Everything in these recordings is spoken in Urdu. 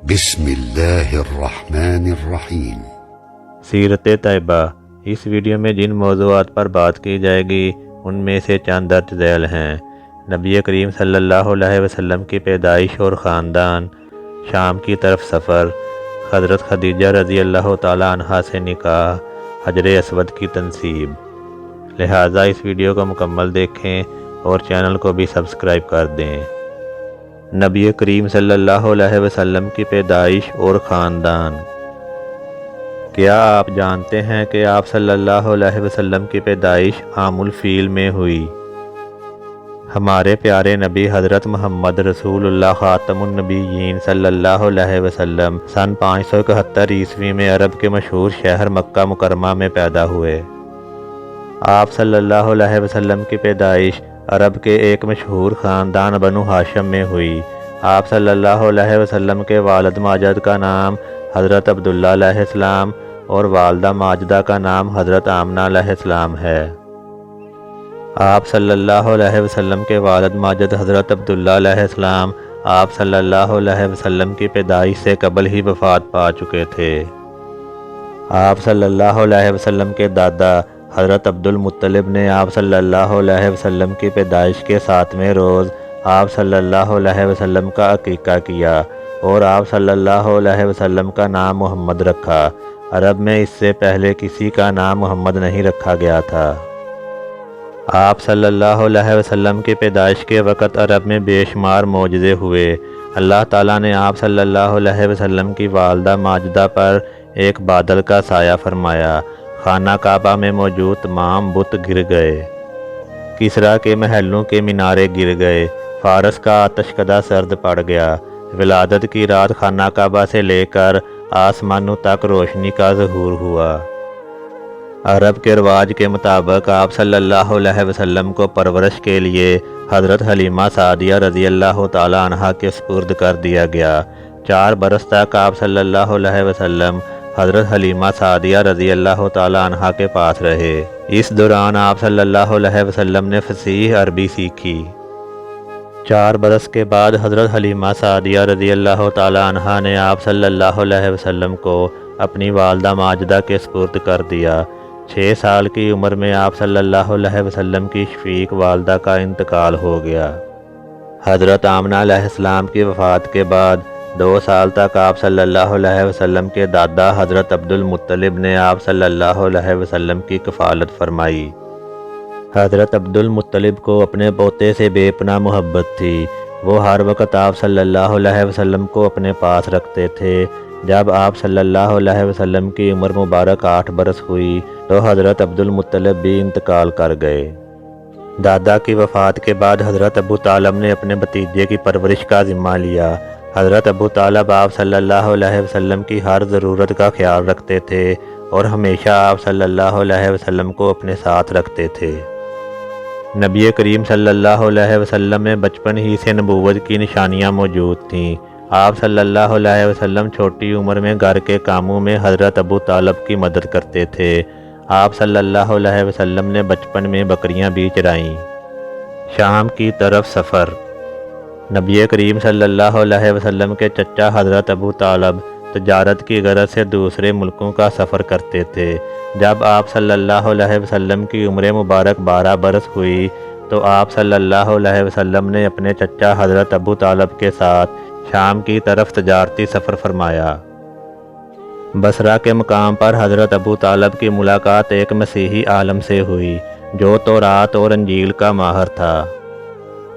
بسم اللہ الرحمن الرحیم۔ سیرت طیبہ۔ اس ویڈیو میں جن موضوعات پر بات کی جائے گی ان میں سے چند درج ذیل ہیں۔ نبی کریم صلی اللہ علیہ وسلم کی پیدائش اور خاندان، شام کی طرف سفر، حضرت خدیجہ رضی اللہ تعالی عنہا سے نکاح، حجر اسود کی تنصیب۔ لہٰذا اس ویڈیو کو مکمل دیکھیں اور چینل کو بھی سبسکرائب کر دیں۔ نبی کریم صلی اللہ علیہ وسلم کی پیدائش اور خاندان۔ کیا آپ جانتے ہیں کہ آپ صلی اللہ علیہ وسلم کی پیدائش عام الفیل میں ہوئی؟ ہمارے پیارے نبی حضرت محمد رسول اللہ خاتم النبیین صلی اللہ علیہ وسلم سن 571 عیسوی میں عرب کے مشہور شہر مکہ مکرمہ میں پیدا ہوئے۔ آپ صلی اللہ علیہ وسلم کی پیدائش عرب کے ایک مشہور خاندان بنو ہاشم میں ہوئی۔ آپ صلی اللہ علیہ وسلم کے والد ماجد کا نام حضرت عبداللہ علیہ السلام اور والدہ ماجدہ کا نام حضرت آمنہ علیہ السلام ہے۔ آپ صلی اللہ علیہ وسلم کے والد ماجد حضرت عبداللہ علیہ السلام آپ صلی اللہ علیہ وسلم کی پیدائش سے قبل ہی وفات پا چکے تھے۔ آپ صلی اللہ علیہ وسلم کے دادا حضرت عبد المطلب نے آپ صلی اللہ علیہ وسلم کی پیدائش کے 7ویں روز آپ صلی اللہ علیہ وسلم کا عقیقہ کیا اور آپ صلی اللہ علیہ وسلم کا نام محمد رکھا۔ عرب میں اس سے پہلے کسی کا نام محمد نہیں رکھا گیا تھا۔ آپ صلی اللہ علیہ وسلم کی پیدائش کے وقت عرب میں بے شمار معجزے ہوئے۔ اللہ تعالیٰ نے آپ صلی اللہ علیہ وسلم کی والدہ ماجدہ پر ایک بادل کا سایہ فرمایا۔ خانہ کعبہ میں موجود تمام بت گر گئے۔ کسریٰ کے محلوں کے مینارے گر گئے۔ فارس کا آتش کدہ سرد پڑ گیا۔ ولادت کی رات خانہ کعبہ سے لے کر آسمانوں تک روشنی کا ظہور ہوا۔ عرب کے رواج کے مطابق آپ صلی اللہ علیہ وسلم کو پرورش کے لیے حضرت حلیمہ سعدیہ رضی اللہ تعالی عنہا کے سپرد کر دیا گیا۔ 4 برس تک آپ صلی اللہ علیہ وسلم حضرت حلیمہ سعدیہ رضی اللہ تعالی عنہا کے پاس رہے۔ اس دوران آپ صلی اللہ علیہ وسلم نے فصیح عربی سیکھی۔ 4 برس کے بعد حضرت حلیمہ سعدیہ رضی اللہ تعالی عنہا نے آپ صلی اللہ علیہ وسلم کو اپنی والدہ ماجدہ کے سپرد کر دیا۔ 6 سال کی عمر میں آپ صلی اللہ علیہ وسلم کی شفیق والدہ کا انتقال ہو گیا۔ حضرت آمنہ علیہ السلام کی وفات کے بعد 2 سال تک آپ صلی اللہ علیہ وسلم کے دادا حضرت عبد المطلب نے آپ صلی اللہ علیہ وسلم کی کفالت فرمائی۔ حضرت عبد المطلب کو اپنے پوتے سے بے پناہ محبت تھی۔ وہ ہر وقت آپ صلی اللہ علیہ وسلم کو اپنے پاس رکھتے تھے۔ جب آپ صلی اللہ علیہ وسلم کی عمر مبارک 8 برس ہوئی تو حضرت عبد المطلب بھی انتقال کر گئے۔ دادا کی وفات کے بعد حضرت ابو طالب نے اپنے بھتیجے کی پرورش کا ذمہ لیا۔ حضرت ابو طالب آپ صلی اللہ علیہ وسلم کی ہر ضرورت کا خیال رکھتے تھے اور ہمیشہ آپ صلی اللہ علیہ وسلم کو اپنے ساتھ رکھتے تھے۔ نبی کریم صلی اللہ علیہ وسلم میں بچپن ہی سے نبوت کی نشانیاں موجود تھیں۔ آپ صلی اللہ علیہ وسلم چھوٹی عمر میں گھر کے کاموں میں حضرت ابو طالب کی مدد کرتے تھے۔ آپ صلی اللہ علیہ وسلم نے بچپن میں بکریاں بھی چرائیں۔ شام کی طرف سفر۔ نبی کریم صلی اللہ علیہ وسلم کے چچا حضرت ابو طالب تجارت کی غرض سے دوسرے ملکوں کا سفر کرتے تھے۔ جب آپ صلی اللہ علیہ وسلم کی عمر مبارک 12 برس ہوئی تو آپ صلی اللہ علیہ وسلم نے اپنے چچا حضرت ابو طالب کے ساتھ شام کی طرف تجارتی سفر فرمایا۔ بصرہ کے مقام پر حضرت ابو طالب کی ملاقات ایک مسیحی عالم سے ہوئی جو تورات اور انجیل کا ماہر تھا۔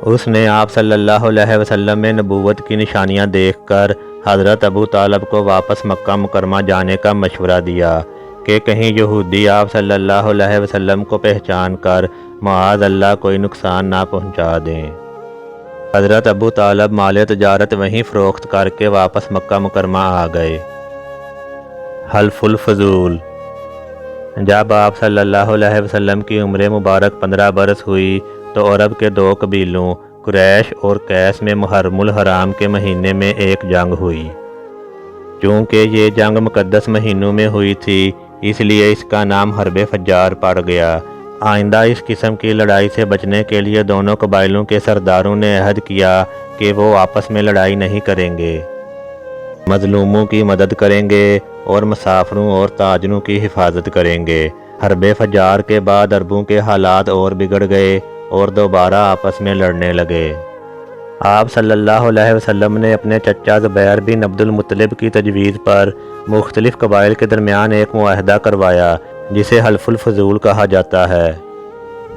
اس نے آپ صلی اللہ علیہ وسلم میں نبوت کی نشانیاں دیکھ کر حضرت ابو طالب کو واپس مکہ مکرمہ جانے کا مشورہ دیا کہ کہیں یہودی آپ صلی اللہ علیہ وسلم کو پہچان کر معاذ اللہ کوئی نقصان نہ پہنچا دیں۔ حضرت ابو طالب مال تجارت وہیں فروخت کر کے واپس مکہ مکرمہ آ گئے۔ حلف الفضول۔ جب آپ صلی اللہ علیہ وسلم کی عمر مبارک 15 برس ہوئی تو عرب کے 2 قبیلوں قریش اور قیس میں محرم الحرام کے مہینے میں ایک جنگ ہوئی۔ چونکہ یہ جنگ مقدس مہینوں میں ہوئی تھی اس لیے اس کا نام حرب فجار پڑ گیا۔ آئندہ اس قسم کی لڑائی سے بچنے کے لیے دونوں قبائلوں کے سرداروں نے عہد کیا کہ وہ آپس میں لڑائی نہیں کریں گے۔ مظلوموں کی مدد کریں گے اور مسافروں اور تاجروں کی حفاظت کریں گے۔ حرب فجار کے بعد عربوں کے حالات اور بگڑ گئے اور دوبارہ آپس میں لڑنے لگے۔ آپ صلی اللہ علیہ وسلم نے اپنے چچا زبیر بن عبد المطلب کی تجویز پر مختلف قبائل کے درمیان ایک معاہدہ کروایا جسے حلف الفضول کہا جاتا ہے۔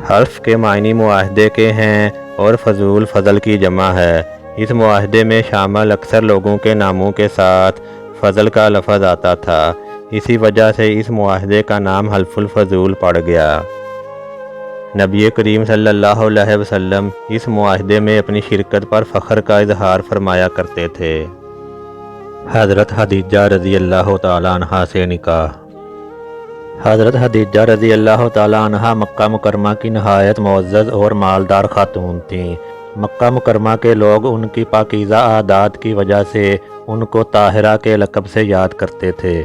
حلف کے معنی معاہدے کے ہیں اور فضول فضل کی جمع ہے۔ اس معاہدے میں شامل اکثر لوگوں کے ناموں کے ساتھ فضل کا لفظ آتا تھا، اسی وجہ سے اس معاہدے کا نام حلف الفضول پڑ گیا۔ نبی کریم صلی اللہ علیہ وسلم اس معاہدے میں اپنی شرکت پر فخر کا اظہار فرمایا کرتے تھے۔ حضرت خدیجہ رضی اللہ تعالیٰ عنہا سے نکاح۔ حضرت خدیجہ رضی اللہ تعالیٰ عنہا مکہ مکرمہ کی نہایت معزز اور مالدار خاتون تھیں۔ مکہ مکرمہ کے لوگ ان کی پاکیزہ عادات کی وجہ سے ان کو طاہرہ کے لقب سے یاد کرتے تھے۔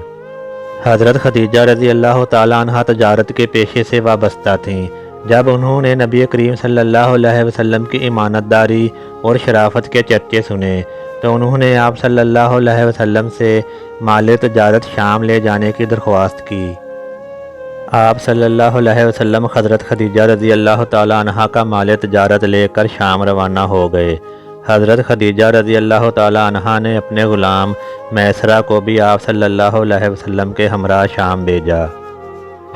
حضرت خدیجہ رضی اللہ تعالیٰ عنہا تجارت کے پیشے سے وابستہ تھیں۔ جب انہوں نے نبی کریم صلی اللہ علیہ وسلم کی امانت داری اور شرافت کے چرچے سنے تو انہوں نے آپ صلی اللہ علیہ وسلم سے مال تجارت شام لے جانے کی درخواست کی۔ آپ صلی اللہ علیہ وسلم حضرت خدیجہ رضی اللہ تعالیٰ عنہا کا مال تجارت لے کر شام روانہ ہو گئے۔ حضرت خدیجہ رضی اللہ تعالیٰ عنہا نے اپنے غلام میسرہ کو بھی آپ صلی اللہ علیہ وسلم کے ہمراہ شام بھیجا۔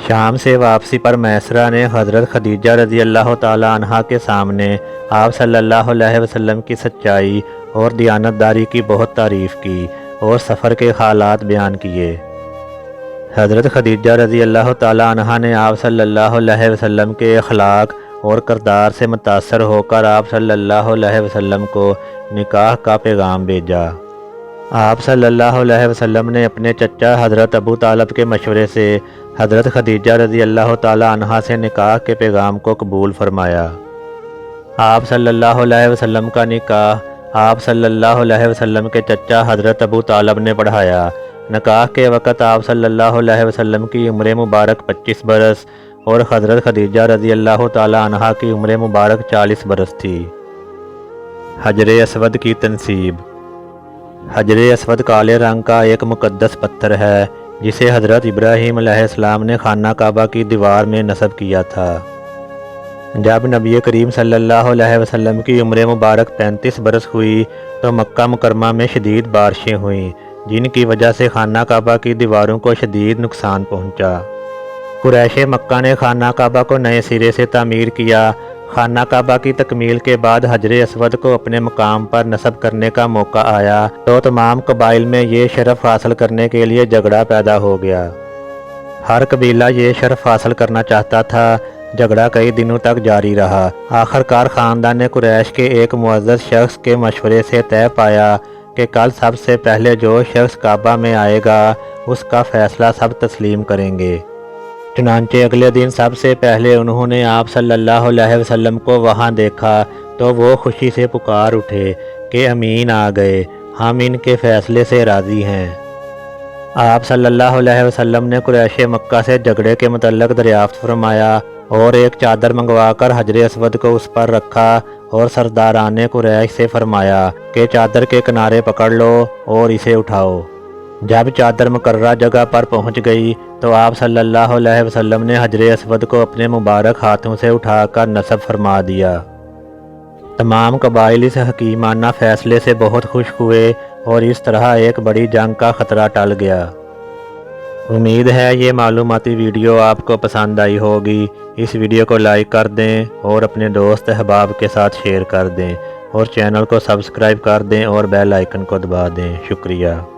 شام سے واپسی پر میسرہ نے حضرت خدیجہ رضی اللہ تعالیٰ عنہا کے سامنے آپ صلی اللہ علیہ وسلم کی سچائی اور دیانتداری کی بہت تعریف کی اور سفر کے حالات بیان کیے۔ حضرت خدیجہ رضی اللہ تعالیٰ عنہا نے آپ صلی اللہ علیہ وسلم کے اخلاق اور کردار سے متاثر ہو کر آپ صلی اللہ علیہ وسلم کو نکاح کا پیغام بھیجا۔ آپ صلی اللہ علیہ وسلم نے اپنے چچا حضرت ابو طالب کے مشورے سے حضرت خدیجہ رضی اللہ تعالیٰ عنہا سے نکاح کے پیغام کو قبول فرمایا۔ آپ صلی اللہ علیہ وسلم کا نکاح آپ صلی اللہ علیہ وسلم کے چچا حضرت ابو طالب نے پڑھایا۔ نکاح کے وقت آپ صلی اللہ علیہ وسلم کی عمر مبارک 25 برس اور حضرت خدیجہ رضی اللہ تعالیٰ عنہا کی عمر مبارک 40 برس تھی۔ حجر اسود کی تنصیب۔ حجر اسود کالے رنگ کا ایک مقدس پتھر ہے جسے حضرت ابراہیم علیہ السلام نے خانہ کعبہ کی دیوار میں نصب کیا تھا۔ جب نبی کریم صلی اللہ علیہ وسلم کی عمر مبارک 35 برس ہوئی تو مکہ مکرمہ میں شدید بارشیں ہوئیں جن کی وجہ سے خانہ کعبہ کی دیواروں کو شدید نقصان پہنچا۔ قریش مکہ نے خانہ کعبہ کو نئے سرے سے تعمیر کیا۔ خانہ کعبہ کی تکمیل کے بعد حجر اسود کو اپنے مقام پر نصب کرنے کا موقع آیا تو تمام قبائل میں یہ شرف حاصل کرنے کے لیے جھگڑا پیدا ہو گیا۔ ہر قبیلہ یہ شرف حاصل کرنا چاہتا تھا۔ جھگڑا کئی دنوں تک جاری رہا۔ آخرکار خاندان قریش کے ایک معزز شخص کے مشورے سے طے پایا کہ کل سب سے پہلے جو شخص کعبہ میں آئے گا اس کا فیصلہ سب تسلیم کریں گے۔ چنانچہ اگلے دن سب سے پہلے انہوں نے آپ صلی اللہ علیہ وسلم کو وہاں دیکھا تو وہ خوشی سے پکار اٹھے کہ امین آ گئے، ہم ان کے فیصلے سے راضی ہیں۔ آپ صلی اللہ علیہ وسلم نے قریش مکہ سے جھگڑے کے متعلق دریافت فرمایا اور ایک چادر منگوا کر حجر اسود کو اس پر رکھا اور سرداران قریش سے فرمایا کہ چادر کے کنارے پکڑ لو اور اسے اٹھاؤ۔ جب چادر مقررہ جگہ پر پہنچ گئی تو آپ صلی اللہ علیہ وسلم نے حجر اسود کو اپنے مبارک ہاتھوں سے اٹھا کر نصب فرما دیا۔ تمام قبائل اس حکیمانہ فیصلے سے بہت خوش ہوئے اور اس طرح ایک بڑی جنگ کا خطرہ ٹل گیا۔ امید ہے یہ معلوماتی ویڈیو آپ کو پسند آئی ہوگی۔ اس ویڈیو کو لائک کر دیں اور اپنے دوست احباب کے ساتھ شیئر کر دیں اور چینل کو سبسکرائب کر دیں اور بیل آئیکن کو دبا دیں۔ شکریہ۔